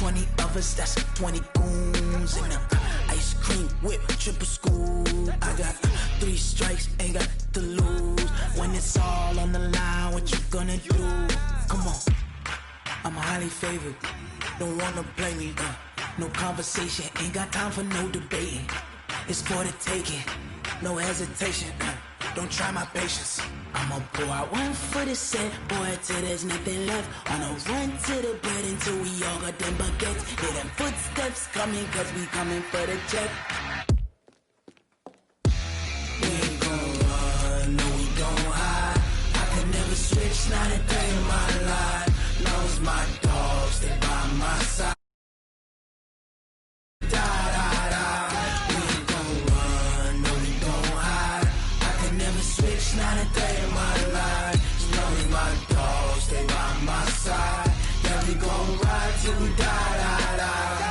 20 of us, that's 20 goons. And ice cream whip, triple scoop. I got 3 strikes, ain't got to lose. When it's all on the line, what you gonna do? Come on, I'm highly favored. Don't wanna play me, no conversation, ain't got time for no debating. It's for the taking, no hesitation. Don't try my patience. I'ma pull out one foot and set, boy, till there's nothing left. On a run to the bed until we all got them buckets. Hear them footsteps coming, cause we coming for the check. We ain't gon' run, no we gon' hide. I can never switch, not a day in my life. Lost my dogs, they by my side. Not a day in my life. As long as my dogs stay by my side. Yeah, we gon' ride till we die, die, die.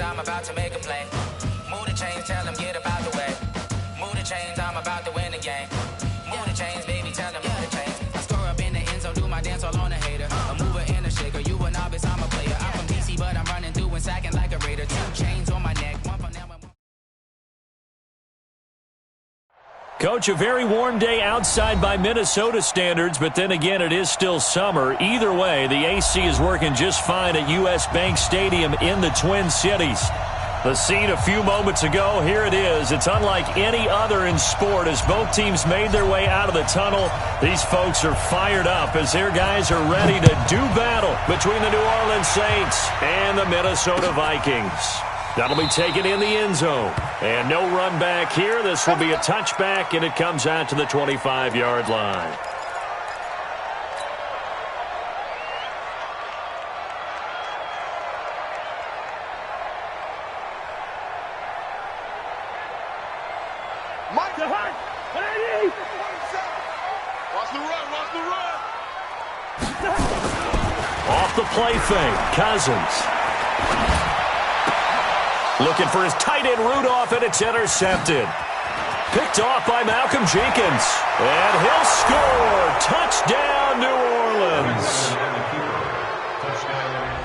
I'm about to make a play. Move the chains, tell them get about the way. Move the chains, I'm about to win the game. Move the chains, baby, tell them move the chains. I score up in the end zone, do my dance all on a hater. A mover and a shaker, you a novice, I'm a player. I'm from DC, but I'm running through and sacking like a raider. 2 chains on my neck, one from them. Coach, a very warm day outside by Minnesota standards, but then again, it is still summer. Either way, the AC is working just fine at U.S. Bank Stadium in the Twin Cities. The scene a few moments ago, here it is. It's unlike any other in sport as both teams made their way out of the tunnel. These folks are fired up as their guys are ready to do battle between the New Orleans Saints and the Minnesota Vikings. That'll be taken in the end zone. And no run back here. This will be a touchback, and it comes out to the 25-yard line. Mike, the high. Watch the run, watch the run. Off the play fake, Cousins. Looking for his tight end Rudolph, and it's intercepted. Picked off by Malcolm Jenkins. And he'll score. Touchdown, New Orleans.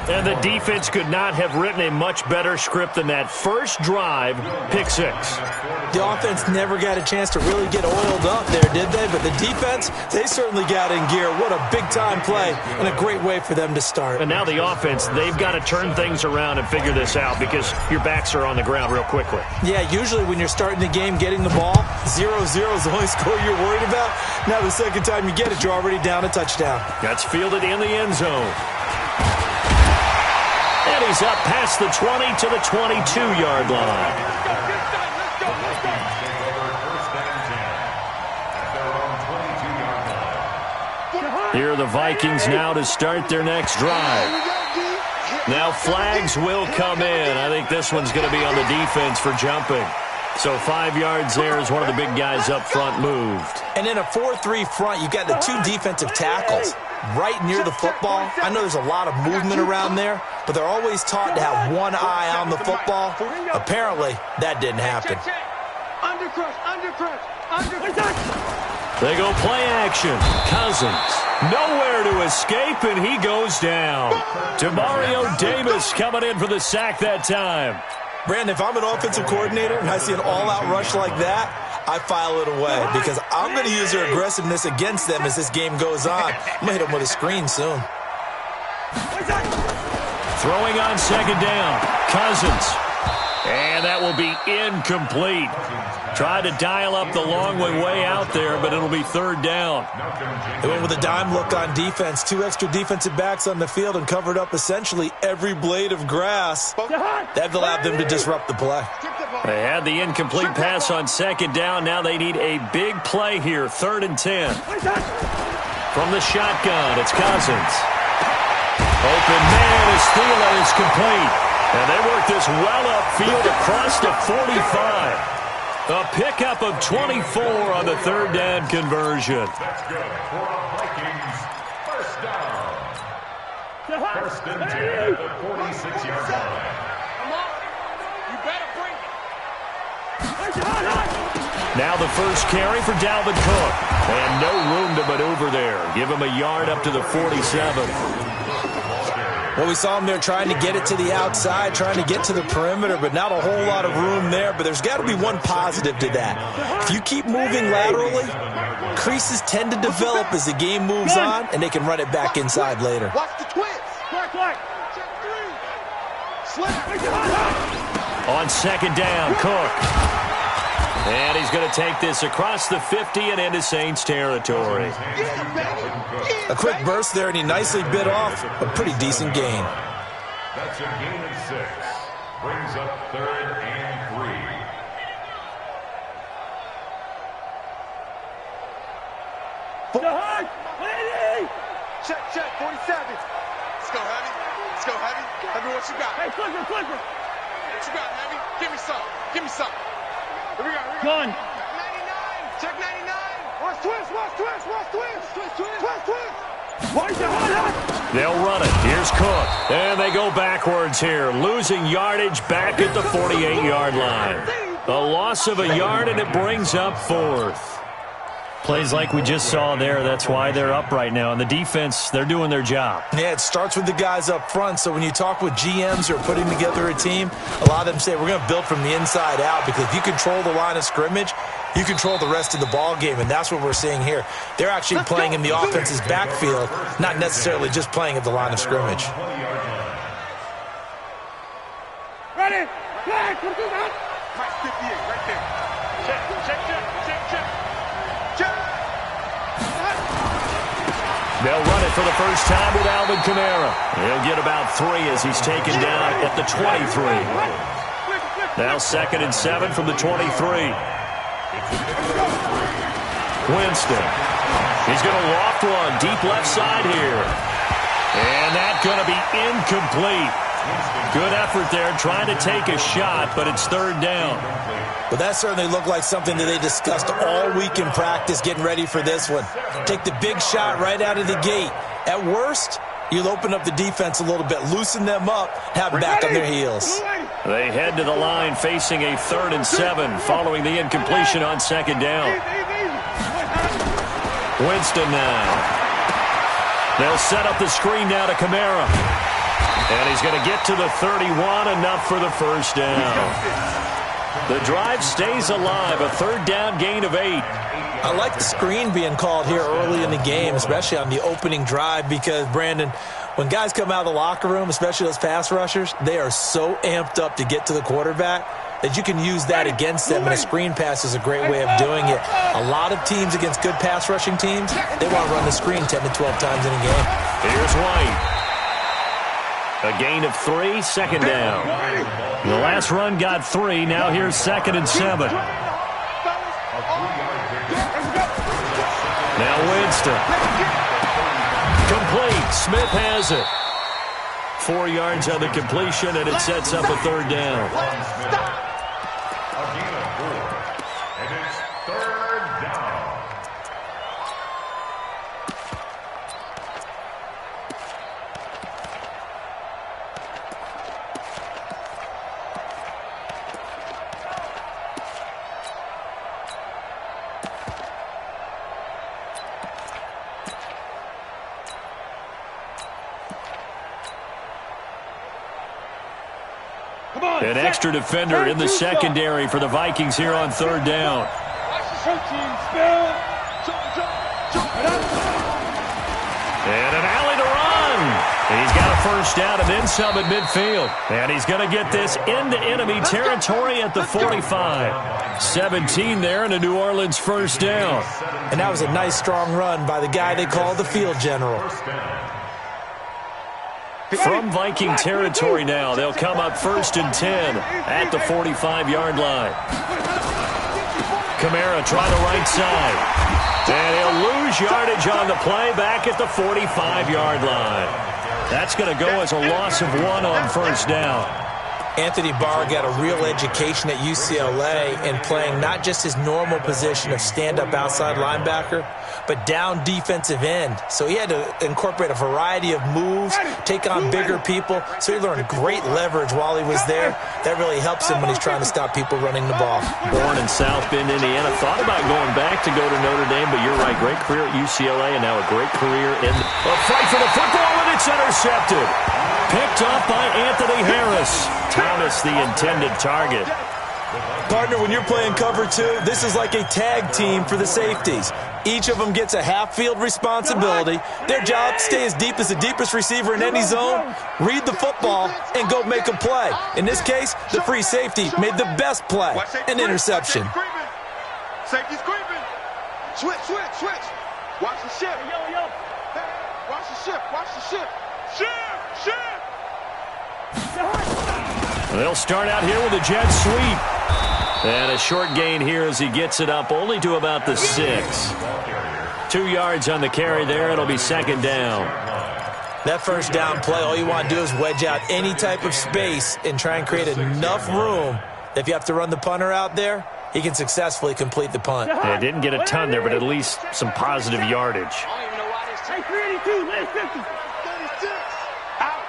And the defense could not have written a much better script than that first drive, pick 6. The offense never got a chance to really get oiled up there, did they? But the defense, they certainly got in gear. What a big-time play and a great way for them to start. And now the offense, they've got to turn things around and figure this out because your backs are on the ground real quickly. Yeah, usually when you're starting the game, getting the ball, 0-0 is the only score you're worried about. Now the second time you get it, you're already down a touchdown. That's fielded in the end zone. And he's up past the 20 to the 22-yard line. Here are the Vikings now to start their next drive. Now flags will come in. I think this one's going to be on the defense for jumping. So 5 yards there as one of the big guys up front moved. And in a 4-3 front, you've got the 2 defensive tackles right near the football. I know there's a lot of movement around there, but they're always taught to have one eye on the football. Apparently, that didn't happen. They go play action. Cousins, nowhere to escape, and he goes down. Demario Davis coming in for the sack that time. Brandon, if I'm an offensive coordinator and I see an all-out rush like that, I file it away because I'm going to use their aggressiveness against them as this game goes on. I'm going to hit them with a screen soon. Throwing on second down. Cousins. And that will be incomplete. Tried to dial up the long way out there, but it'll be third down. They went with a dime look on defense. 2 extra defensive backs on the field and covered up essentially every blade of grass. That allowed them to disrupt the play. They had the incomplete pass on second down. Now they need a big play here, 3rd and 10. From the shotgun, it's Cousins. Open man is Thielen as this well upfield across the 45. A pickup of 24 on the third down conversion. That's good for a Vikings first down. First and 10 at the 46-yard line. Come on. You better bring it. Now the first carry for Dalvin Cook. And no room to maneuver there. Give him a yard up to the 47. Well, we saw him there trying to get it to the outside, trying to get to the perimeter, but not a whole lot of room there. But there's got to be one positive to that. If you keep moving laterally, creases tend to develop as the game moves on, and they can run it back inside later. Watch the twist. Check three. Slip. On second down, Cook. And he's going to take this across the 50 and into Saints territory. A quick burst there, and he nicely bit off a pretty decent gain. That's a gain of 6. Brings up 3rd and 3. Check, 47. Let's go, Heavy. Heavy, what you got? Hey, clicker. What you got, Heavy? Give me some. Here we go. Gun. 99. Check 99. Watch twist. They'll run it. Here's Cook. And they go backwards here, losing yardage back at the 48-yard line. A loss of a yard, and it brings up 4th. Plays like we just saw there. That's why they're up right now. And the defense, they're doing their job. Yeah, it starts with the guys up front. So when you talk with GMs who are putting together a team, a lot of them say we're going to build from the inside out, because if you control the line of scrimmage, you control the rest of the ball game, and that's what we're seeing here. They're actually playing in the offense's backfield, not necessarily just playing at the line of scrimmage. Ready? Flag. Come through that. Mike 58 right there. Check. They'll run it for the first time with Alvin Kamara. He'll get about 3 as he's taken down at the 23. Now 2nd and 7 from the 23. Winston. He's going to loft one deep left side here. And that's going to be incomplete. Good effort there trying to take a shot, but it's 3rd down. But that certainly looked like something that they discussed all week in practice, getting ready for this one. Take the big shot right out of the gate. At worst, you'll open up the defense a little bit, loosen them up, have them back on their heels. They head to the line facing a 3rd and 7 following the incompletion on 2nd down. Winston now. They'll set up the screen now to Kamara. And he's going to get to the 31, enough for the first down. The drive stays alive, a 3rd down gain of 8. I like the screen being called here early in the game, especially on the opening drive, because, Brandon, when guys come out of the locker room, especially those pass rushers, they are so amped up to get to the quarterback that you can use that against them, and a screen pass is a great way of doing it. A lot of teams against good pass rushing teams, they want to run the screen 10 to 12 times in a game. Here's White. A gain of 3, 2nd down. The last run got 3. Now here's 2nd and 7. Now Winston. Complete. Smith has it. 4 yards on the completion, and it sets up a 3rd down. A gain of 4. And it's 3rd down. An extra defender in the secondary for the Vikings here on 3rd down. And an alley to run. He's got a first down and then some at midfield. And he's going to get this into enemy territory at the 45. 17 there and a New Orleans first down. And that was a nice, strong run by the guy they call the field general. From Viking territory now, they'll come up 1st and 10 at the 45-yard line. Kamara trying the right side. And he'll lose yardage on the play back at the 45-yard line. That's going to go as a loss of 1 on first down. Anthony Barr got a real education at UCLA and playing not just his normal position of stand-up outside linebacker, but down defensive end. So he had to incorporate a variety of moves, take on bigger people. So he learned great leverage while he was there. That really helps him when he's trying to stop people running the ball. Born in South Bend, Indiana. Thought about going back to go to Notre Dame, but you're right. Great career at UCLA and now a great career in a fight for the football, and it's intercepted. Picked off by Anthony Harris. Thomas, the intended target. Partner, when you're playing cover two, this is like a tag team for the safeties. Each of them gets a half-field responsibility. Their job, stay as deep as the deepest receiver in any zone, read the football, and go make a play. In this case, the free safety made the best play, an interception. Safety's creeping. Switch, switch, switch. Watch the ship. Watch the ship, watch the ship. Ship. They'll start out here with a jet sweep. And a short gain here as he gets it up only to about the 6. 2 yards on the carry there. It'll be second down. That first down play, all you want to do is wedge out any type of space and try and create enough room that if you have to run the punter out there, he can successfully complete the punt. Yeah, didn't get a ton there, but at least some positive yardage. I don't even know why this takes 382, last 50. 36. Out.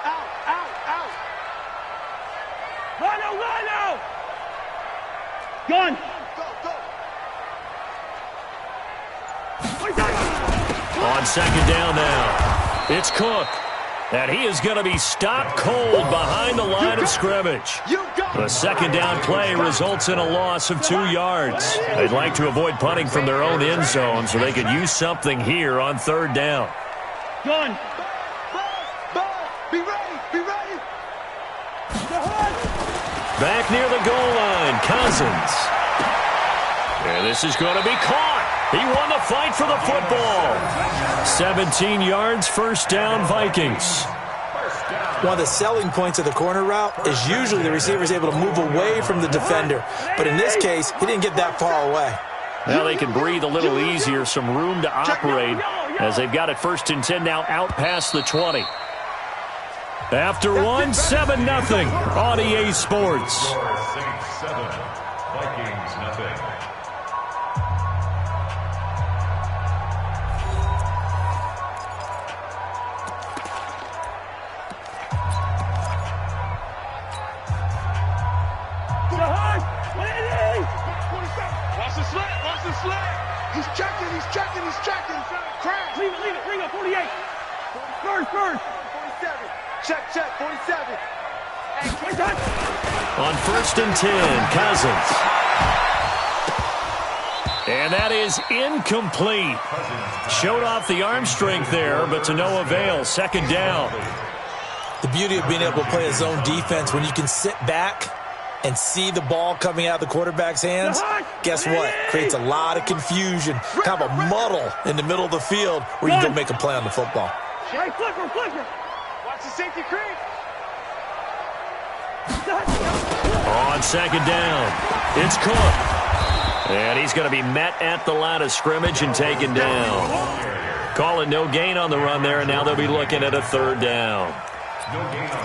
Rhino. Gun. Go. On second down now, it's Cook. And he is going to be stopped cold behind the line of scrimmage. The second down play results in a loss of 2 yards. They'd like to avoid punting from their own end zone so they could use something here on third down. Gun. Ball. Be ready. Back near the goal line, Cousins. And this is going to be caught. He won the fight for the football. 17 yards, first down, Vikings. One of the selling points of the corner route is usually the receiver is able to move away from the defender. But in this case, he didn't get that far away. Now they can breathe a little easier, some room to operate as they've got it 1st and 10 now out past the 20. After 1, 7-0 on EA Sports. Saints 7, Vikings nothing. Watch the slant. He's checking. Crash. Leave it. Bring up 48. First. 47. Check, 47. On 1st and 10, Cousins. And that is incomplete. Showed off the arm strength there, but to no avail. Second down. The beauty of being able to play a zone defense when you can sit back and see the ball coming out of the quarterback's hands, guess what? Creates a lot of confusion, kind of a muddle in the middle of the field where you can go make a play on the football. Hey, flipper. Watch the safety creep. On second down, it's Cook. And he's going to be met at the line of scrimmage and taken down. Call it no gain on the run there, and now they'll be looking at a third down.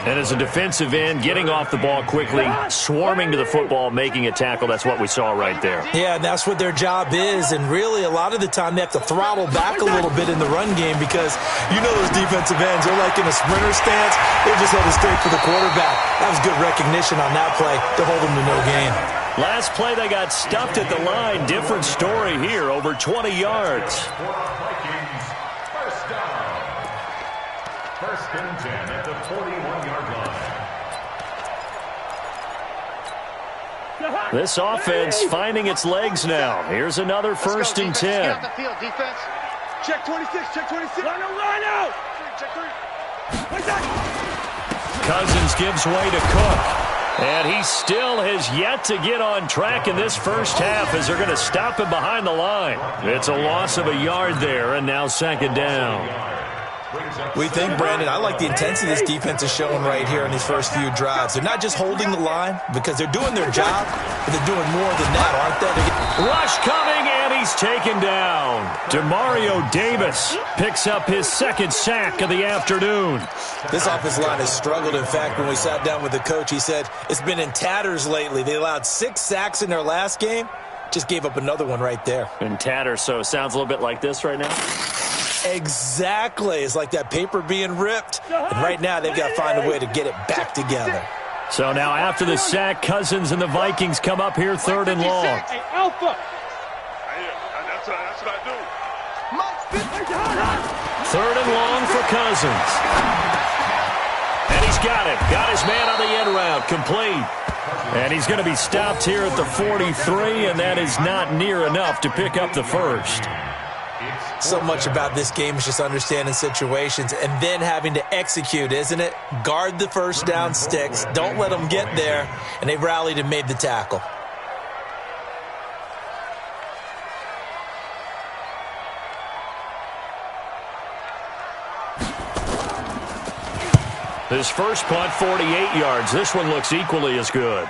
And as a defensive end, getting off the ball quickly, swarming to the football, making a tackle, that's what we saw right there. Yeah, and that's what their job is, and really a lot of the time they have to throttle back a little bit in the run game because you know those defensive ends, they're like in a sprinter stance, they're just headed straight for the quarterback. That was good recognition on that play to hold them to no gain. Last play, they got stuffed at the line. Different story here, over 20 yards. Vikings, first down. 1st and 10 at the 41-yard line. This offense finding its legs now. Here's another 1st and 10. Get off the field, defense. Check 26. Rhino. Check 3. Cousins gives way to Cook. And he still has yet to get on track in this first half as they're going to stop him behind the line. It's a loss of a yard there, and now second down. We think, Brandon, I like the intensity this defense is showing right here in these first few drives. They're not just holding the line because they're doing their job, but they're doing more than that, aren't they? Rush coming, and he he's taken down. Demario Davis picks up his second sack of the afternoon. This offensive line has struggled. In fact, when we sat down with the coach, he said it's been in tatters lately. They allowed 6 sacks in their last game. Just gave up another one right there. In tatters, so it sounds a little bit like this right now? Exactly. It's like that paper being ripped. And right now, they've got to find a way to get it back together. So now after the sack, Cousins and the Vikings come up here 3rd and long. Hey, Alpha. That's what I do. 3rd and long for Cousins. And he's got it. Got his man on the end route. Complete. And he's going to be stopped here at the 43, and that is not near enough to pick up the first. So much about this game is just understanding situations and then having to execute, isn't it? Guard the first down sticks. Don't let them get there. And they rallied and made the tackle. His first punt, 48 yards. This one looks equally as good.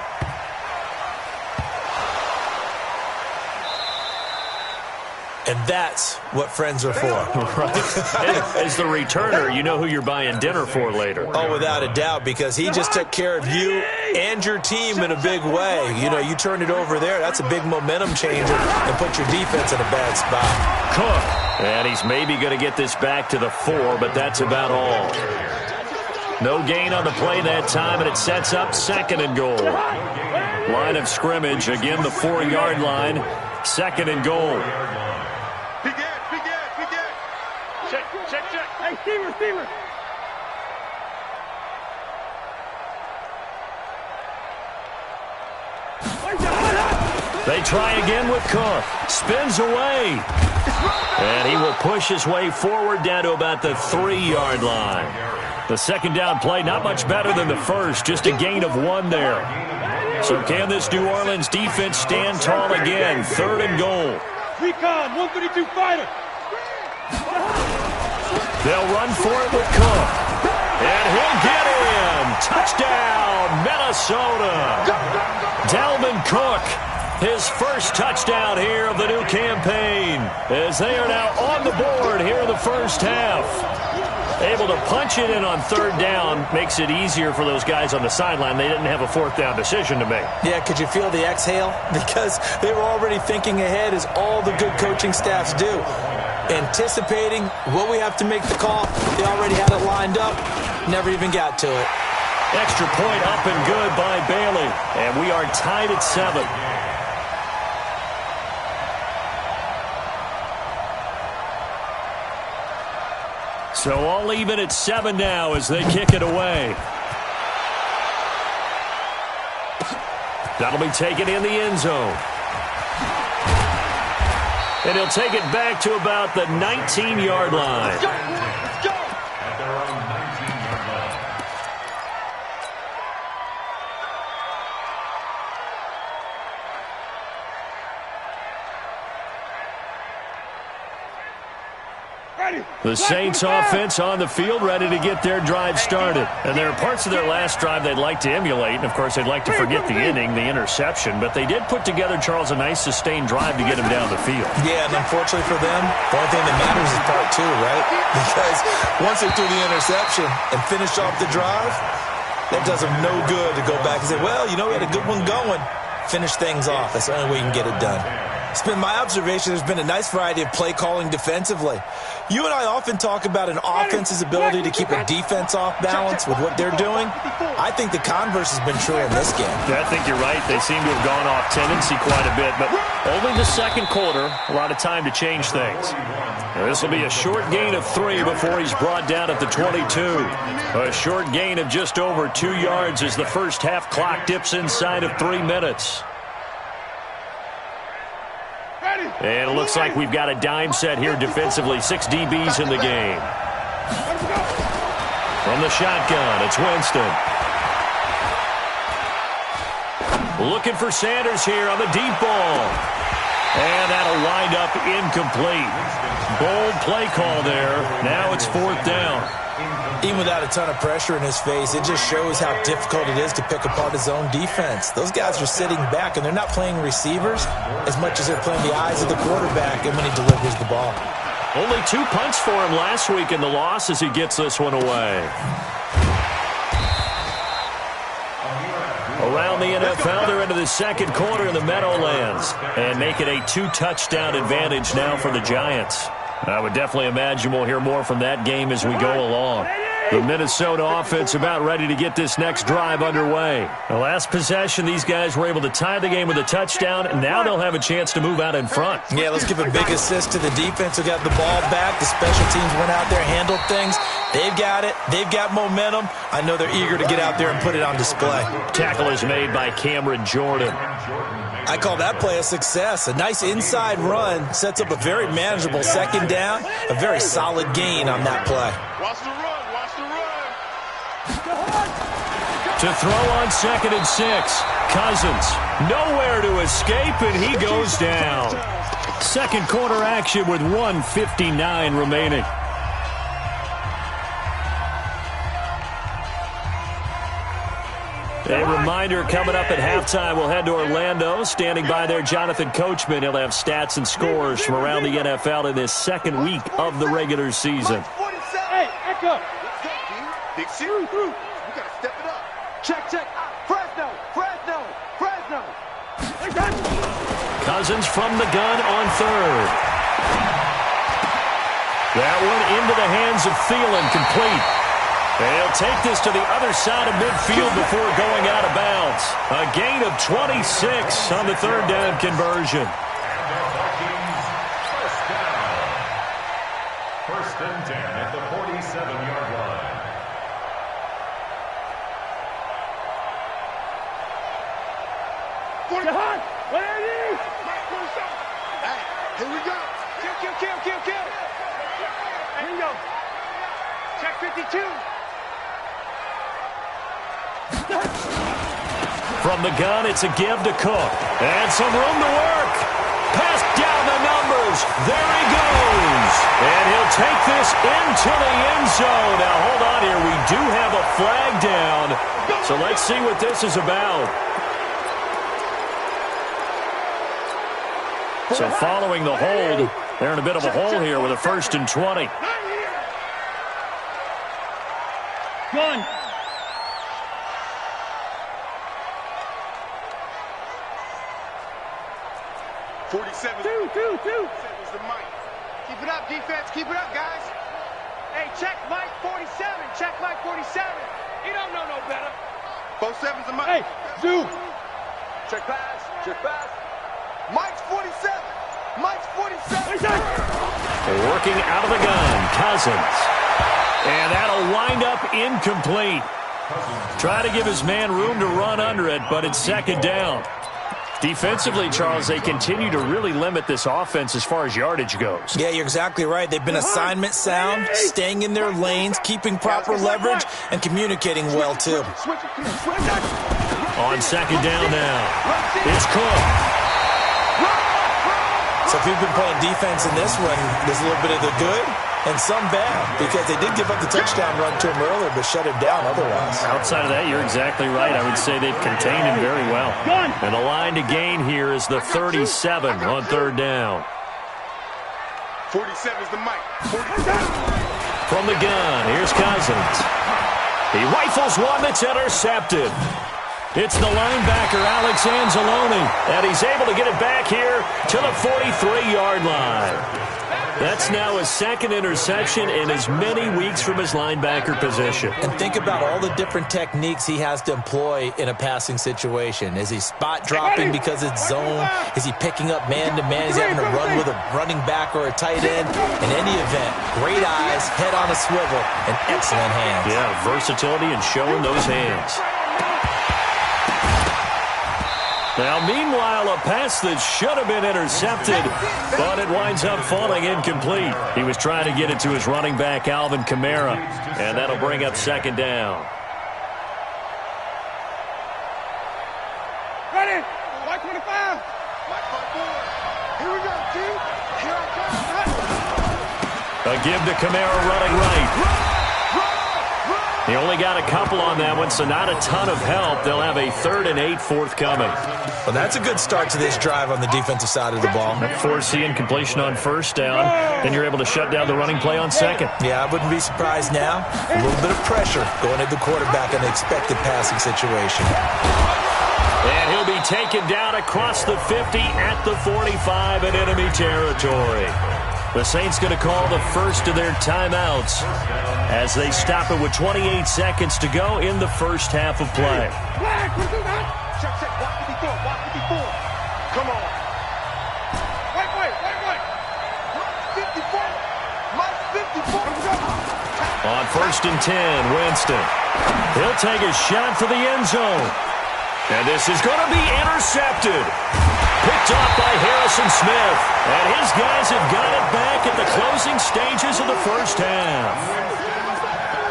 And that's what friends are for. Right. As the returner, you know who you're buying dinner for later. Oh, without a doubt, because he just took care of you and your team in a big way. You know, you turn it over there, that's a big momentum changer and put your defense in a bad spot. Cook. And he's maybe going to get this back to the 4, but that's about all. No gain on the play that time, and it sets up 2nd and goal. Line of scrimmage, again the 4-yard line. 2nd and goal. Check. Hey, Steamer. They try again with Cook. Spins away. And he will push his way forward down to about the 3-yard line. The second down play, not much better than the first, just a gain of 1 there. So can this New Orleans defense stand tall again? 3rd and goal. Recon, 132 fighter. They'll run for it with Cook. And he'll get in. Touchdown, Minnesota. Dalvin Cook, his first touchdown here of the new campaign, as they are now on the board here in the first half. Able to punch it in on 3rd down makes it easier for those guys on the sideline. They didn't have a 4th down decision to make. Yeah, could you feel the exhale? Because they were already thinking ahead, as all the good coaching staffs do. Anticipating what we have to make the call. They already had it lined up. Never even got to it. Extra point up and good by Bailey. And we are tied at 7. So all even at 7 now as they kick it away. That'll be taken in the end zone. And he'll take it back to about the 19-yard line. At their own 19-yard line. The Saints offense on the field, ready to get their drive started. And there are parts of their last drive they'd like to emulate. And, of course, they'd like to forget the inning, the interception. But they did put together, Charles, a nice sustained drive to get him down the field. Yeah, and unfortunately for them, the only thing that matters is part 2, right? Because once they threw the interception and finished off the drive, that does them no good to go back and say, well, you know, we had a good one going. Finish things off. That's the only way you can get it done. It's been my observation there's been a nice variety of play calling defensively. You and I often talk about an offense's ability to keep a defense off balance with what they're doing. I think the converse has been true in this game. Yeah, I think you're right. They seem to have gone off tendency quite a bit, but only the second quarter, a lot of time to change things. This will be a short gain of 3 before he's brought down at the 22. A short gain of just over 2 yards as the first half clock dips inside of 3 minutes. And it looks like we've got a dime set here defensively. 6 DBs in the game. From the shotgun, it's Winston. Looking for Sanders here on the deep ball. And that'll wind up incomplete. Bold play call there. Now it's 4th down. Even without a ton of pressure in his face, it just shows how difficult it is to pick apart his own defense. Those guys are sitting back, and they're not playing receivers as much as they're playing the eyes of the quarterback and when he delivers the ball. Only 2 punts for him last week in the loss as he gets this one away. Around the NFL, they're into the second quarter in the Meadowlands and make it a 2-touchdown advantage now for the Giants. I would definitely imagine we'll hear more from that game as we go along. The Minnesota offense about ready to get this next drive underway. The last possession, these guys were able to tie the game with a touchdown, and now they'll have a chance to move out in front. Yeah, let's give a big assist to the defense who got the ball back. The special teams went out there, handled things. They've got it. They've got momentum. I know they're eager to get out there and put it on display. Tackle is made by Cameron Jordan. I call that play a success. A nice inside run sets up a very manageable second down. A very solid gain on that play. Watch the run. Watch the run. To throw on 2nd and 6. Cousins nowhere to escape, and he goes down. Second quarter action with 1:59 remaining. A reminder, coming up at halftime, we'll head to Orlando. Standing by there, Jonathan Coachman. He'll have stats and scores from around the NFL in this second week of the regular season. Hey, echo. Big C. Through. We got to step it up. Check. Fresno. Cousins from the gun on 3rd. That one into the hands of Thielen, complete. They'll take this to the other side of midfield before going out of bounds. A gain of 26 on the 3rd down conversion. First and 10 at the 47-yard line. Hey, here we go. Kill. Here we go. Check 52. From the gun, it's a give to Cook. And some room to work. Pass down the numbers. There he goes. And he'll take this into the end zone. Now, hold on here. We do have a flag down. So let's see what this is about. So following the hold, they're in a bit of a hole here with a 1st and 20. Gun. 47. Two. Is the mic. Keep it up, defense. Keep it up, guys. Hey, check Mike 47. Check Mike 47. He don't know no better. 47's the mic. Hey, zoom. Check pass. Mike's 47. Mike's 47. Working out of the gun, Cousins. And that'll wind up incomplete. Try to give his man room to run under it, but it's 2nd down. Defensively, Charles, they continue to really limit this offense as far as yardage goes. Yeah, you're exactly right. They've been assignment sound, staying in their lanes, keeping proper leverage, and communicating well, too. On 2nd down now, it's Cook. So if you've been playing defense in this one, there's a little bit of the good and some bad, because they did give up the touchdown run to him earlier, but shut him down otherwise. Outside of that, you're exactly right. I would say they've contained him very well. And the line to gain here is the 37 on 3rd down. 47's the mic. 47. From the gun, here's Cousins. He rifles one that's intercepted. It's the linebacker, Alex Anzalone, and he's able to get it back here to the 43-yard line. That's now his 2nd interception in as many weeks from his linebacker position. And think about all the different techniques he has to employ in a passing situation. Is he spot dropping because it's zone? Is he picking up man-to-man? Is he having to run with a running back or a tight end? In any event, great eyes, head on a swivel, and excellent hands. Yeah, versatility and showing those hands. Now, meanwhile, a pass that should have been intercepted, but it winds up falling incomplete. He was trying to get it to his running back, Alvin Kamara, and that'll bring up 2nd down. Ready. Mike 25. Mike 54. A give to Kamara running right. He only got a couple on that one, so not a ton of help. They'll have a 3rd and 8 forthcoming. Well, that's a good start to this drive on the defensive side of the ball. Force the incompletion on 1st down. Then you're able to shut down the running play on 2nd. Yeah, I wouldn't be surprised now. A little bit of pressure going at the quarterback in the expected passing situation. And he'll be taken down across the 50 at the 45 in enemy territory. The Saints going to call the first of their timeouts as they stop it with 28 seconds to go in the first half of play. Check, block 54, block 54. Come on. Wait. 54. Mike 54. On 1st and 10, Winston. He'll take a shot for the end zone. And this is going to be intercepted. Picked off by Harrison Smith. And his guys have got it back at the closing stages of the first half.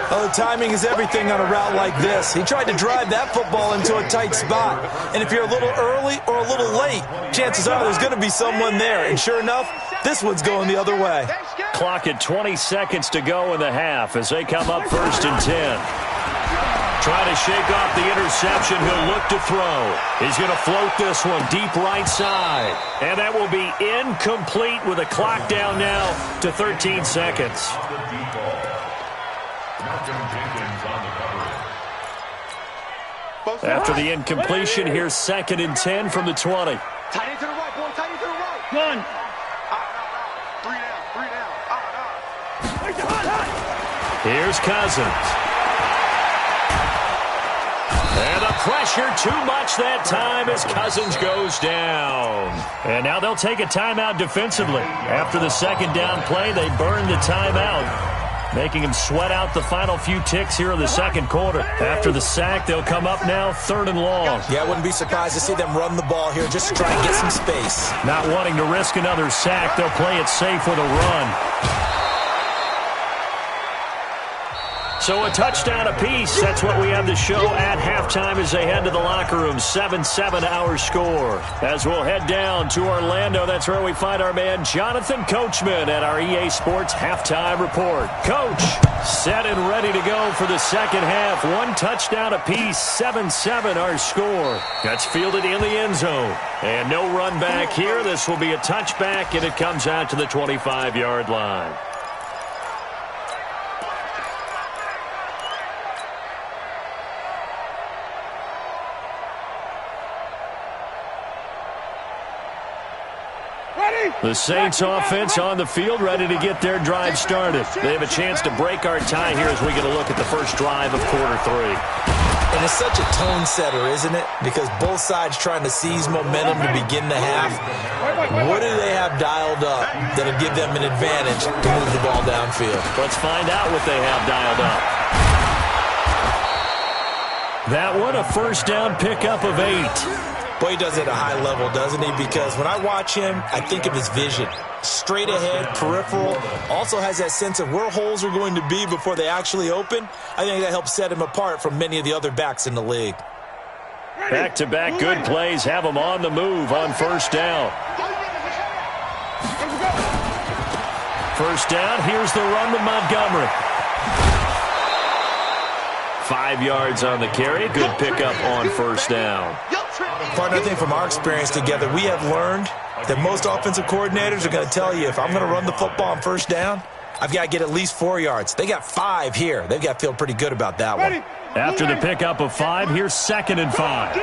Well, the timing is everything on a route like this. He tried to drive that football into a tight spot. And if you're a little early or a little late, chances are there's going to be someone there. And sure enough, this one's going the other way. Clock at 20 seconds to go in the half as they come up 1st and 10. Trying to shake off the interception. He'll look to throw. He's going to float this one deep right side. And that will be incomplete with a clock down now to 13 seconds. After the incompletion, here's 2nd and 10 from the 20. Tight end to the right, boy. Tight end to the right. Gun. Three down. Here's Cousins. And the pressure too much that time as Cousins goes down. And now they'll take a timeout defensively. After the 2nd down play, they burn the timeout, making him sweat out the final few ticks here in the 2nd quarter. After the sack, they'll come up now 3rd and long. Yeah, I wouldn't be surprised to see them run the ball here just to try and get some space. Not wanting to risk another sack, they'll play it safe with a run. So a touchdown apiece. That's what we have to show at halftime as they head to the locker room. 7-7 our score. As we'll head down to Orlando, that's where we find our man Jonathan Coachman at our EA Sports Halftime Report. Coach, set and ready to go for the 2nd half. 1 touchdown apiece. 7-7 our score. That's fielded in the end zone. And no run back here. This will be a touchback, and it comes out to the 25-yard line. The Saints offense on the field, ready to get their drive started. They have a chance to break our tie here as we get a look at the first drive of quarter 3. And it's such a tone setter, isn't it? Because both sides trying to seize momentum to begin the half. What do they have dialed up that'll give them an advantage to move the ball downfield? Let's find out what they have dialed up. That one, a 1st down pickup of 8. Boy, he does it at a high level, doesn't he? Because when I watch him, I think of his vision. Straight ahead, peripheral. Also has that sense of where holes are going to be before they actually open. I think that helps set him apart from many of the other backs in the league. Back-to-back good plays have him on the move on 1st down. 1st down, here's the run to Montgomery. 5 yards on the carry. Good pickup on 1st down. Partner, I think from our experience together, we have learned that most offensive coordinators are going to tell you, if I'm going to run the football on 1st down, I've got to get at least 4 yards. They got 5 here. They've got to feel pretty good about that one. After the pickup of 5, here's 2nd and 5.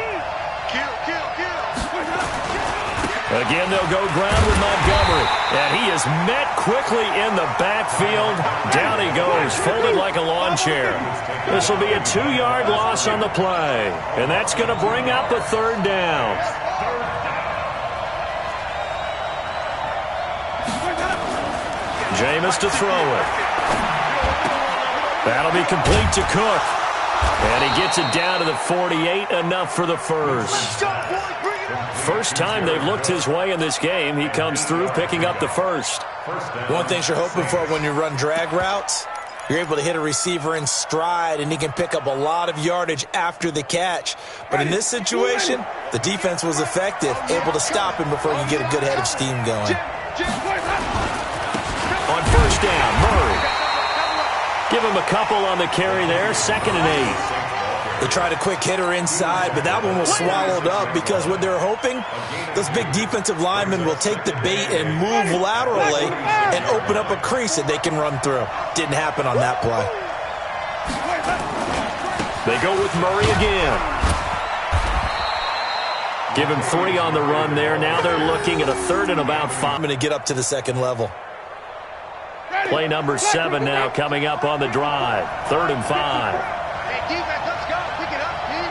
Again, they'll go ground with Montgomery. And he is met quickly in the backfield. Down he goes, folded like a lawn chair. This will be a 2-yard loss on the play. And that's going to bring up a 3rd down. Jameis to throw it. That'll be complete to Cook. And he gets it down to the 48, enough for the first. First time they've looked his way in this game. He comes through picking up the first. One thing you're hoping for when you run drag routes, You're able to hit a receiver in stride, and he can pick up a lot of yardage after the catch. But in this situation, the defense was effective, able to stop him before you get a good head of steam going. On first down, Murray. Give him a couple on the carry there, 2nd and 8. They tried a quick hitter inside, but that one was swallowed up because what they're hoping, those big defensive linemen will take the bait and move laterally and open up a crease that they can run through. Didn't happen on that play. They go with Murray again. Give him 3 on the run there. Now they're looking at a 3rd and about 5. I'm going to get up to the 2nd level. Play number 7 now coming up on the drive. 3rd and 5. Hey, defense, let's go. Pick it up, dude.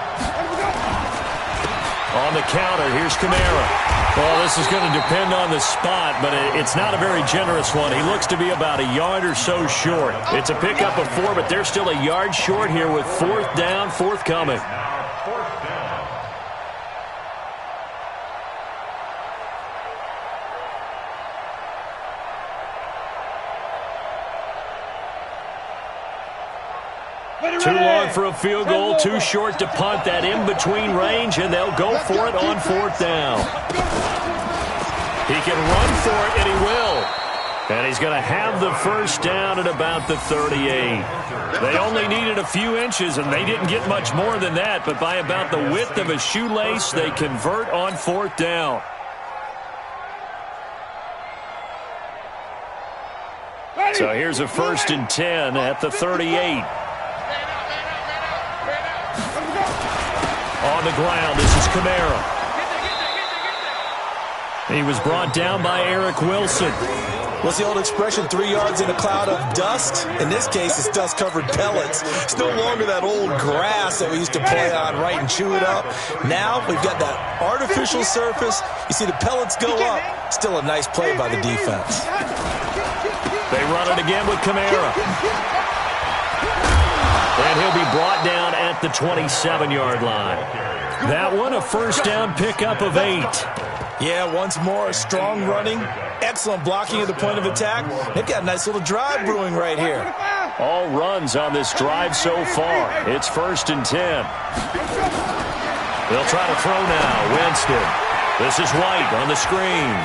On the counter, here's Kamara. Well, this is going to depend on the spot, but it's not a very generous one. He looks to be about a yard or so short. It's a pickup of 4, but they're still a yard short here with 4th down, forthcoming. Too long for a field goal, too short to punt. That in-between range, and they'll go for it on 4th down. He can run for it, and he will. And he's going to have the first down at about the 38. They only needed a few inches, and they didn't get much more than that. But by about the width of a shoelace, they convert on 4th down. So here's a 1st and 10 at the 38. On the ground, this is Kamara. He was brought down by Eric Wilson. What's the old expression, 3 yards in a cloud of dust? In this case, it's dust-covered pellets. It's no longer that old grass that we used to play on, right, and chew it up. Now we've got that artificial surface. You see the pellets go up. Still a nice play by the defense. They run it again with Kamara. And he'll be brought down at the 27-yard line. That one, a first down pickup of 8. Yeah, once more, strong running, excellent blocking at the point of attack. They've got a nice little drive brewing right here. All runs on this drive so far. It's 1st and 10. They'll try to throw now. Winston. This is White on the screen.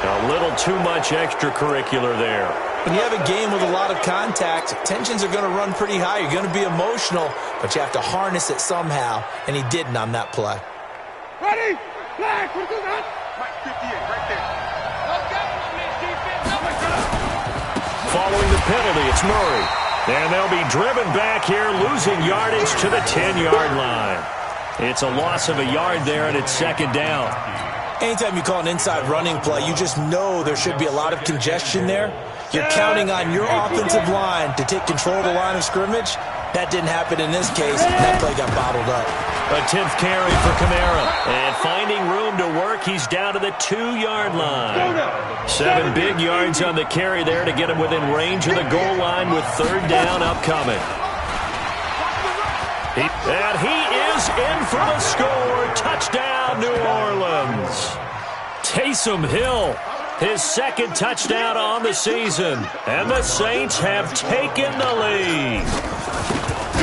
A little too much extracurricular there. When you have a game with a lot of contact, tensions are going to run pretty high. You're going to be emotional, but you have to harness it somehow, and he didn't on that play. Ready? Flag. What is that? Mike 58, right there. Following the penalty, it's Murray. And they'll be driven back here, losing yardage to the 10-yard line. It's a loss of a yard there, and it's 2nd down. Anytime you call an inside running play, you just know there should be a lot of congestion there. You're counting on your offensive line to take control of the line of scrimmage. That didn't happen in this case. That play got bottled up. A 10th carry for Kamara. And finding room to work, he's down to the 2-yard line. 7 big yards on the carry there to get him within range of the goal line with 3rd down upcoming. And he is in for the score. Touchdown, New Orleans. Taysom Hill, his 2nd touchdown on the season. And the Saints have taken the lead.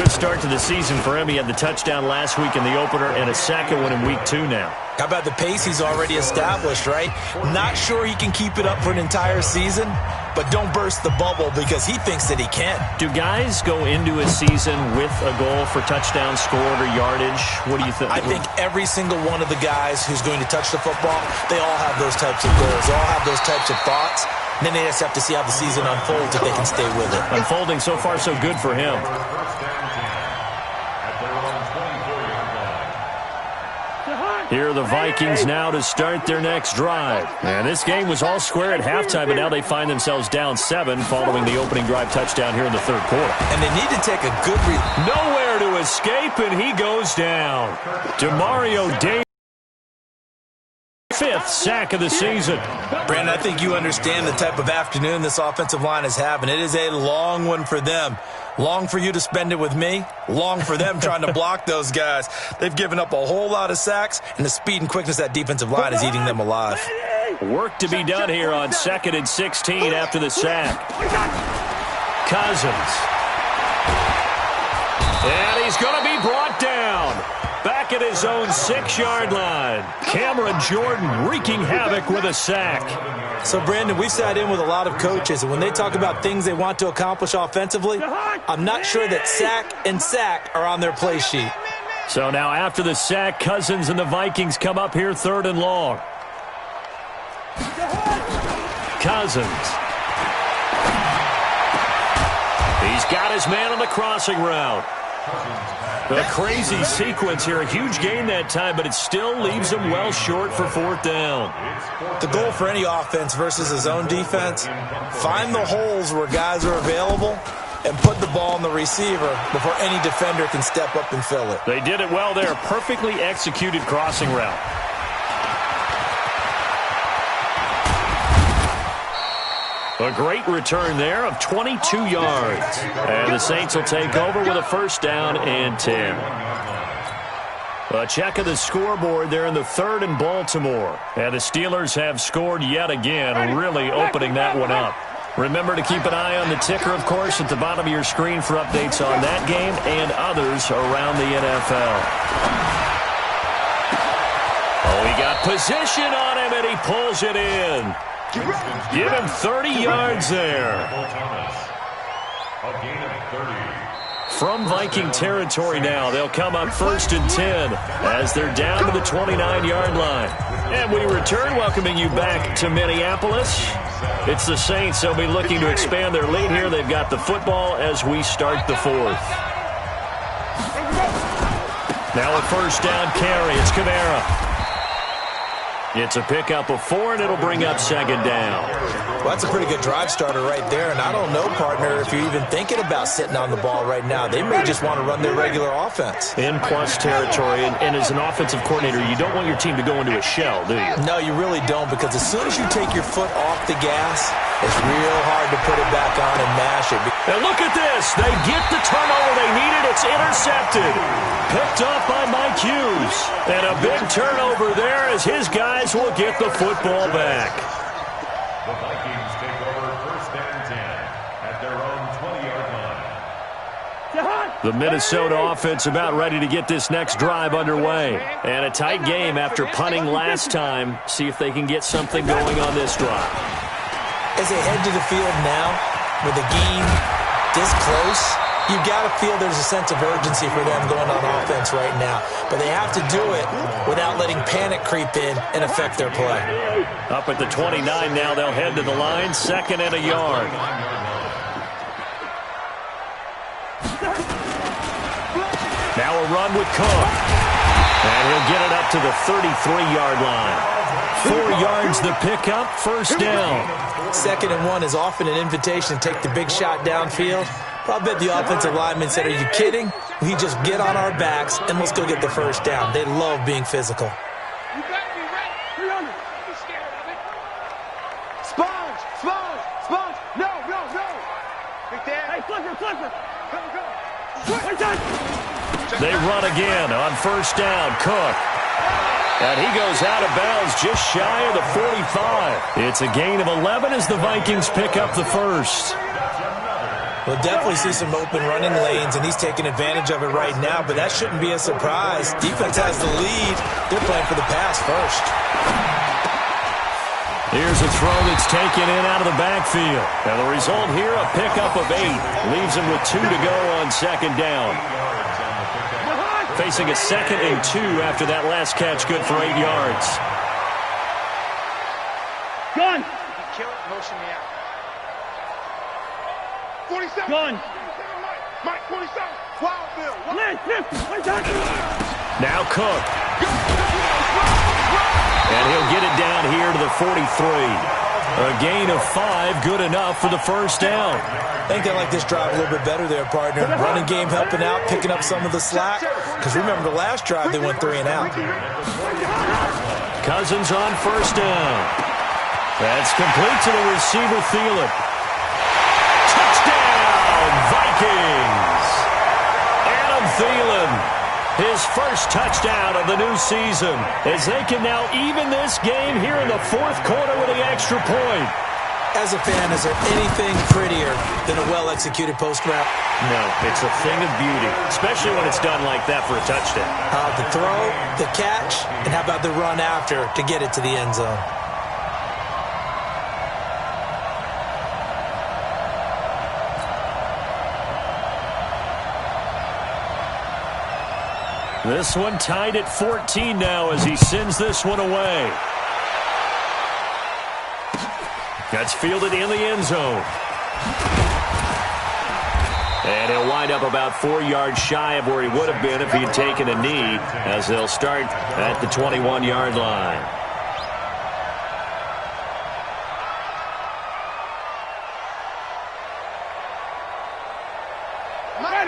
Good start to the season for him. He had the touchdown last week in the opener and a 2nd one in week 2 now. How about the pace he's already established, right? Not sure he can keep it up for an entire season, but don't burst the bubble because he thinks that he can. Do guys go into a season with a goal for touchdown scored or yardage? What do you think? I think every single one of the guys who's going to touch the football, they all have those types of goals. They all have those types of thoughts. And then they just have to see how the season unfolds if they can stay with it. Unfolding so far so good for him. Here are the Vikings now to start their next drive. And this game was all square at halftime, but now they find themselves down 7 following the opening drive touchdown here in the 3rd quarter. And they need to take a good nowhere to escape, and he goes down. DeMario Davis. 5th sack of the season. Brandon, I think you understand the type of afternoon this offensive line is having. It is a long one for them. Long for you to spend it with me. Long for them trying to block those guys. They've given up a whole lot of sacks, and the speed and quickness of that defensive line is eating them alive. Work to be done here on 2nd and 16 after the sack. Cousins. And he's going to be brought down. Back at his own 6-yard line. Cameron Jordan wreaking havoc with a sack. So, Brandon, we sat in with a lot of coaches, and when they talk about things they want to accomplish offensively, I'm not sure that sack and sack are on their play sheet. So now after the sack, Cousins and the Vikings come up here 3rd and long. Cousins. He's got his man on the crossing route. A crazy sequence here. A huge gain that time, but it still leaves him well short for 4th down. The goal for any offense versus his own defense, find the holes where guys are available and put the ball in the receiver before any defender can step up and fill it. They did it well there. Perfectly executed crossing route. A great return there of 22 yards. And the Saints will take over with a 1st down and 10. A check of the scoreboard there in the 3rd in Baltimore. And the Steelers have scored yet again, really opening that one up. Remember to keep an eye on the ticker, of course, at the bottom of your screen for updates on that game and others around the NFL. Oh, he got position on him, and he pulls it in. Give him 30 yards there. A gain of 30. From Viking territory now, they'll come up 1st and 10 as they're down to the 29-yard line. And we return, welcoming you back to Minneapolis. It's the Saints. They'll be looking to expand their lead here. They've got the football as we start the 4th. Now a 1st down carry. It's Kamara. It's a pickup of 4, and it'll bring up 2nd down. Well, that's a pretty good drive starter right there, and I don't know, partner, if you're even thinking about sitting on the ball right now. They may just want to run their regular offense. In plus territory, and as an offensive coordinator, you don't want your team to go into a shell, do you? No, you really don't, because as soon as you take your foot off the gas, it's real hard to put it back on and mash it. And look at this. They get the turnover they needed. It's intercepted. Picked off by Mike Hughes. And a big turnover there as his guys will get the football back. The Vikings take over 1st and 10 at their own 20-yard line. The Minnesota offense about ready to get this next drive underway. And a tight game after punting last time. See if they can get something going on this drive. As they head to the field now, with the game this close, you've got to feel there's a sense of urgency for them going on offense right now. But they have to do it without letting panic creep in and affect their play. Up at the 29 now, they'll head to the line, 2nd and a yard. Now a run with Cook. And he'll get it up to the 33-yard line. 4 yards the pickup, 1st down. 2nd and 1 is often an invitation to take the big shot downfield. I bet the offensive lineman said, are you kidding? We just get on our backs and let's go get the 1st down. They love being physical. You better be ready. 300. Don't be scared of it. Sponge. No. Right there. Hey, Clipper. Go. They run again on 1st down. Cook. And he goes out of bounds just shy of the 45. It's a gain of 11 as the Vikings pick up the 1st. We'll definitely see some open running lanes, and he's taking advantage of it right now, but that shouldn't be a surprise. Defense has the lead. They're playing for the pass first. Here's a throw that's taken in out of the backfield. And the result here, a pickup of 8. Leaves him with 2 to go on 2nd down. Facing a 2nd and 2 after that last catch, good for 8 yards. Gun. Kill it, motion me out. 47. Gun. Mike, 47. Wild Bill. Now Cook. And he'll get it down here to the 43. A gain of 5, good enough for the 1st down. I think I like this drive a little bit better there, partner. Running game helping out, picking up some of the slack. Because remember the last drive, they went 3 and out. Cousins on 1st down. That's complete to the receiver, Thielen. Touchdown, Vikings! Adam Thielen, his first touchdown of the new season as they can now even this game here in the fourth quarter with the extra point. As a fan, is there anything prettier than a well-executed post route? No, it's a thing of beauty, especially when it's done like that for a touchdown. The throw, the catch, and how about the run after to get it to the end zone? This one tied at 14 now as he sends this one away. That's fielded in the end zone. And he'll wind up about 4 yards shy of where he would have been if he had taken a knee, as they'll start at the 21-yard line.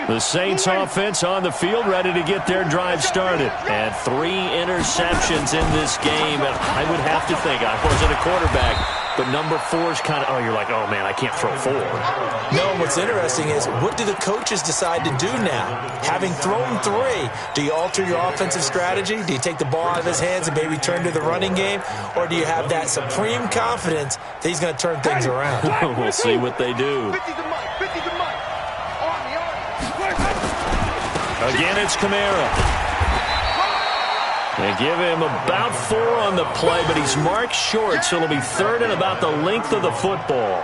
The Saints offense on the field, ready to get their drive started. And 3 interceptions in this game. And I would have to think, I wasn't a quarterback, but number 4 is kind of, you're like, oh, man, I can't throw 4. No, what's interesting is, what do the coaches decide to do now? Having thrown 3, do you alter your offensive strategy? Do you take the ball out of his hands and maybe turn to the running game? Or do you have that supreme confidence that he's going to turn things around? We'll see what they do. Again, it's Kamara. They give him about 4 on the play, but he's marked short, so it'll be 3rd and about the length of the football.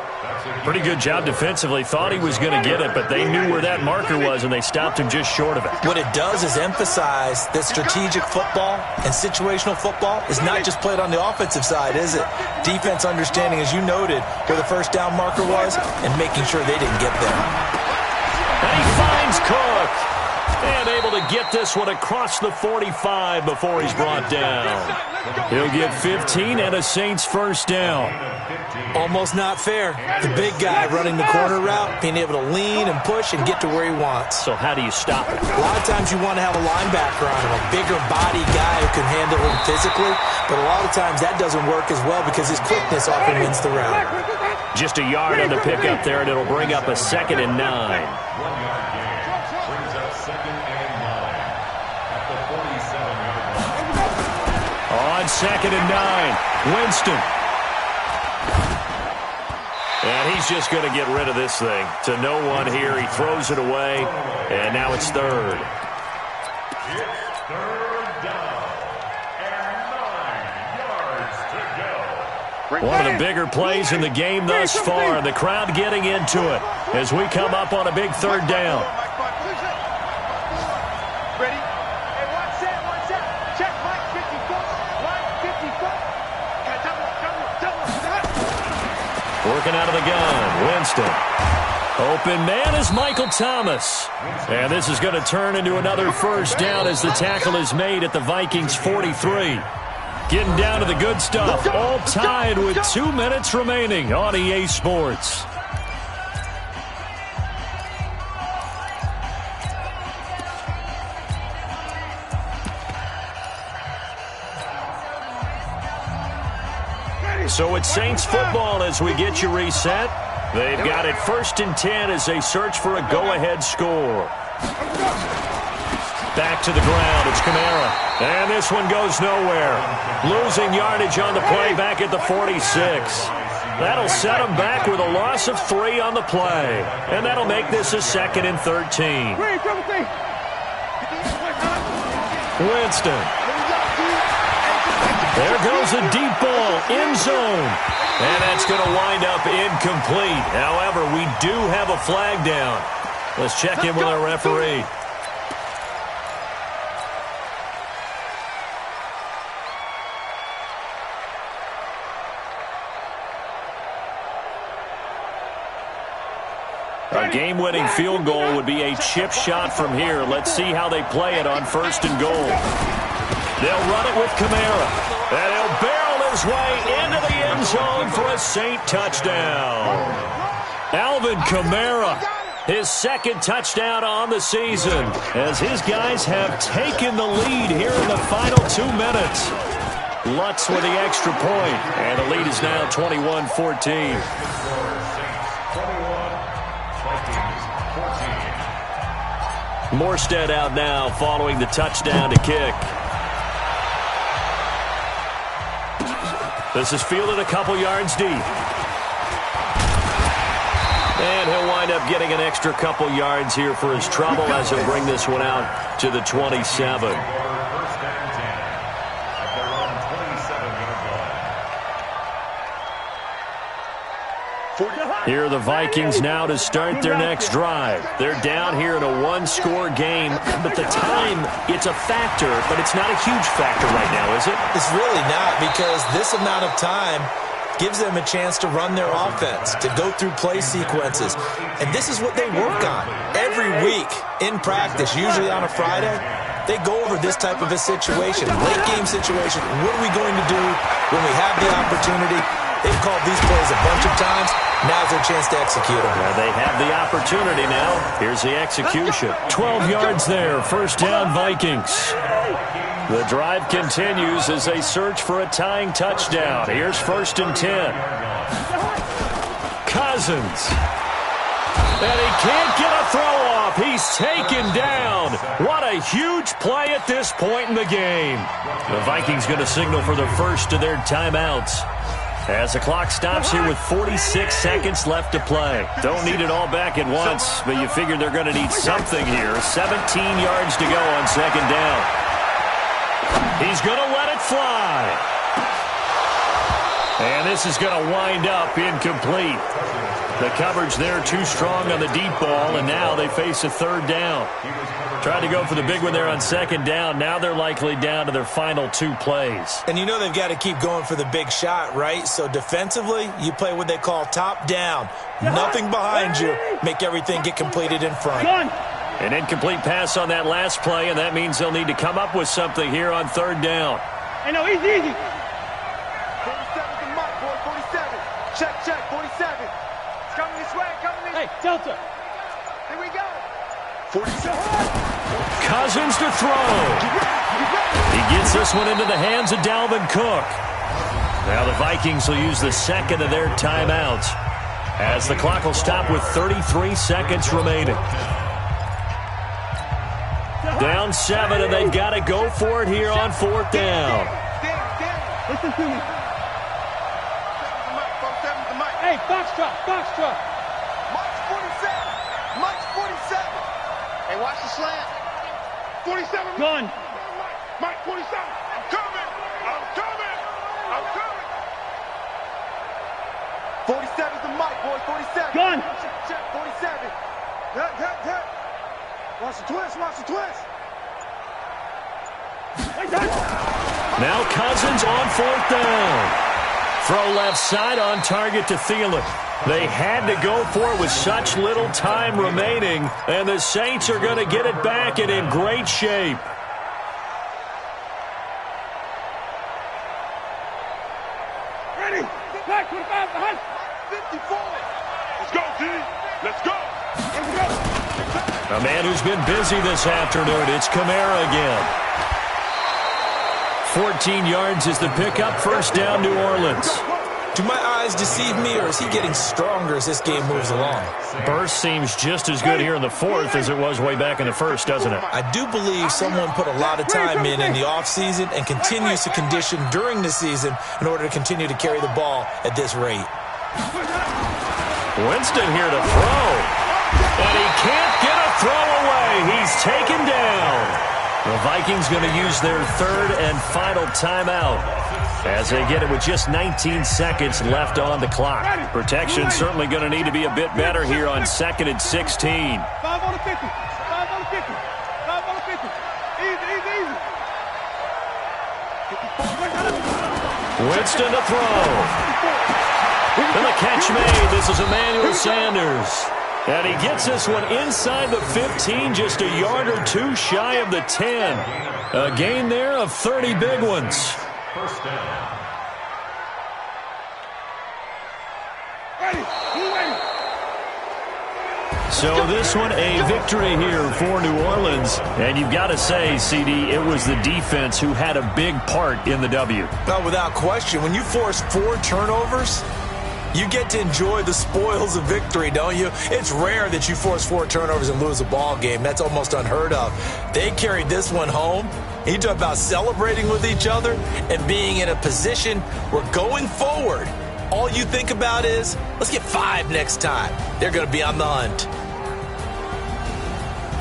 Pretty good job defensively. Thought he was going to get it, but they knew where that marker was, and they stopped him just short of it. What it does is emphasize that strategic football and situational football is not just played on the offensive side, is it? Defense understanding, as you noted, where the first down marker was and making sure they didn't get there. And he finds Cook. And able to get this one across the 45 before he's brought down. He'll get 15 and a Saints first down. Almost not fair. The big guy running the corner route, being able to lean and push and get to where he wants. So how do you stop it? A lot of times you want to have a linebacker on him, a bigger body guy who can handle him physically. But a lot of times that doesn't work as well because his quickness often wins the route. Just a yard on the pickup there, and it'll bring up a 2nd and 9. On 2nd and 9, Winston. And he's just going to get rid of this thing. To no one here. He throws it away, and now it's 3rd. It's 3rd down and 9 yards to go. One of the bigger plays in the game thus far. The crowd getting into it as we come up on a big 3rd down. Working out of the gun, Winston. Open man is Michael Thomas. And this is going to turn into another first down as the tackle is made at the Vikings 43. Getting down to the good stuff, all tied with 2 minutes remaining on EA Sports. So it's Saints football as we get you reset. They've got it 1st and 10 as they search for a go-ahead score. Back to the ground, it's Kamara. And this one goes nowhere. Losing yardage on the play back at the 46. That'll set them back with a loss of 3 on the play. And that'll make this a 2nd and 13. Winston. There goes a deep ball, end zone. And that's going to wind up incomplete. However, we do have a flag down. Let's check in with our referee. A game-winning field goal would be a chip shot from here. Let's see how they play it on 1st and goal. They'll run it with Kamara. And he'll barrel his way into the end zone for a Saint touchdown. Alvin Kamara, his 2nd touchdown on the season, as his guys have taken the lead here in the final 2 minutes. Lutz with the extra point, and the lead is now 21-14. Morstead out now following the touchdown to kick. This is fielded a couple yards deep. And he'll wind up getting an extra couple yards here for his trouble as he'll bring this one out to the 27. Here are the Vikings now to start their next drive. They're down here in a one-score game, but the time, it's a factor, but it's not a huge factor right now, is it? It's really not, because this amount of time gives them a chance to run their offense, to go through play sequences. And this is what they work on every week in practice, usually on a Friday. They go over this type of a situation, late-game situation. What are we going to do when we have the opportunity? They've called these plays a bunch of times. Now's their chance to execute them. Well, they have the opportunity now. Here's the execution. 12 yards there. First down, Vikings. The drive continues as they search for a tying touchdown. Here's 1st and 10. Cousins. And he can't get a throw off. He's taken down. What a huge play at this point in the game. The Vikings going to signal for the first of their timeouts as the clock stops here with 46 seconds left to play. Don't need it all back at once, but you figure they're going to need something here. 17 yards to go on second down. He's going to let it fly. And this is going to wind up incomplete. The coverage there too strong on the deep ball, and now they face a third down. Tried to go for the big one there on second down. Now they're likely down to their final 2 plays. And you know they've got to keep going for the big shot, right? So defensively, you play what they call top down. Nothing behind you. Make everything get completed in front. An incomplete pass on that last play, and that means they'll need to come up with something here on third down. Hey, no, easy. 47 to Mike, boy, 47. Check, 47. It's coming this way, Hey, Delta. Here we go. 47. Cousins to throw. He gets this one into the hands of Dalvin Cook. Now the Vikings will use the second of their timeouts as the clock will stop with 33 seconds remaining. Down 7, and they've got to go for it here on 4th down. Listen to me. Hey, Foxtrot. Mike's 47. Hey, watch the slant. 47. Gun. Mike, 47. I'm coming. 47's the Mike, boy. 47. Gun. Check. 47. Hit. Watch the twist. Now Cousins on 4th down. Throw left side on target to Thielen. They had to go for it with such little time remaining, and the Saints are going to get it back and in great shape. Ready? Back 25 behind. 54. Let's go, D. Let's go. A man who's been busy this afternoon. It's Kamara again. 14 yards is the pickup. First down, New Orleans. Do my eyes deceive me, or is he getting stronger as this game moves along? Burst seems just as good here in the 4th as it was way back in the 1st, doesn't it? I do believe someone put a lot of time in the offseason and continues to condition during the season in order to continue to carry the ball at this rate. Winston here to throw. And he can't get a throw away. He's taken down. The Vikings going to use their 3rd and final timeout as they get it with just 19 seconds left on the clock. Protection certainly going to need to be a bit better here on 2nd and 16. 5 on the 50. 5 on the 50. 5 on the 50. Easy. Winston to throw. And the catch made. This is Emmanuel Sanders. And he gets this one inside the 15, just a yard or 2 shy of the 10. A gain there of 30 big ones. First down. So this one a victory here for New Orleans. And you've got to say, CD, it was the defense who had a big part in the W. Well, without question, when you force 4 turnovers, You get to enjoy the spoils of victory, don't you? It's rare that you force 4 turnovers and lose a ball game. That's almost unheard of. They carried this one home. You talk about celebrating with each other and being in a position where going forward, all you think about is, let's get 5 next time. They're going to be on the hunt.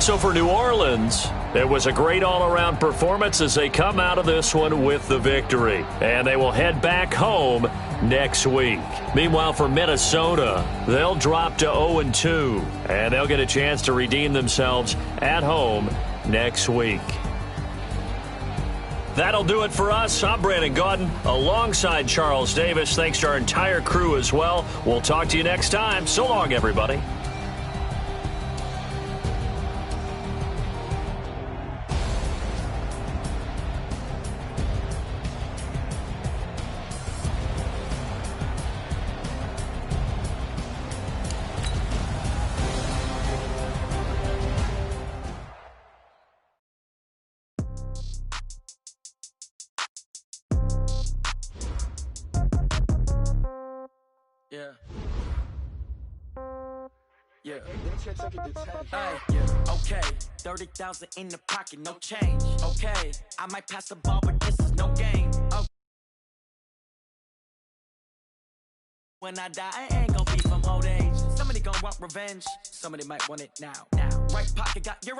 So for New Orleans, it was a great all-around performance as they come out of this one with the victory. And they will head back home next week. Meanwhile, for Minnesota, they'll drop to 0-2, and they'll get a chance to redeem themselves at home next week. That'll do it for us. I'm Brandon Gaudin alongside Charles Davis. Thanks to our entire crew as well. We'll talk to you next time. So long, everybody. Yeah. Hey, yeah. Okay. 30,000 in the pocket, no change. Okay. I might pass the ball, but this is no game. Okay. When I die, I ain't gonna be from old age. Somebody gonna want revenge. Somebody might want it now. Right pocket got your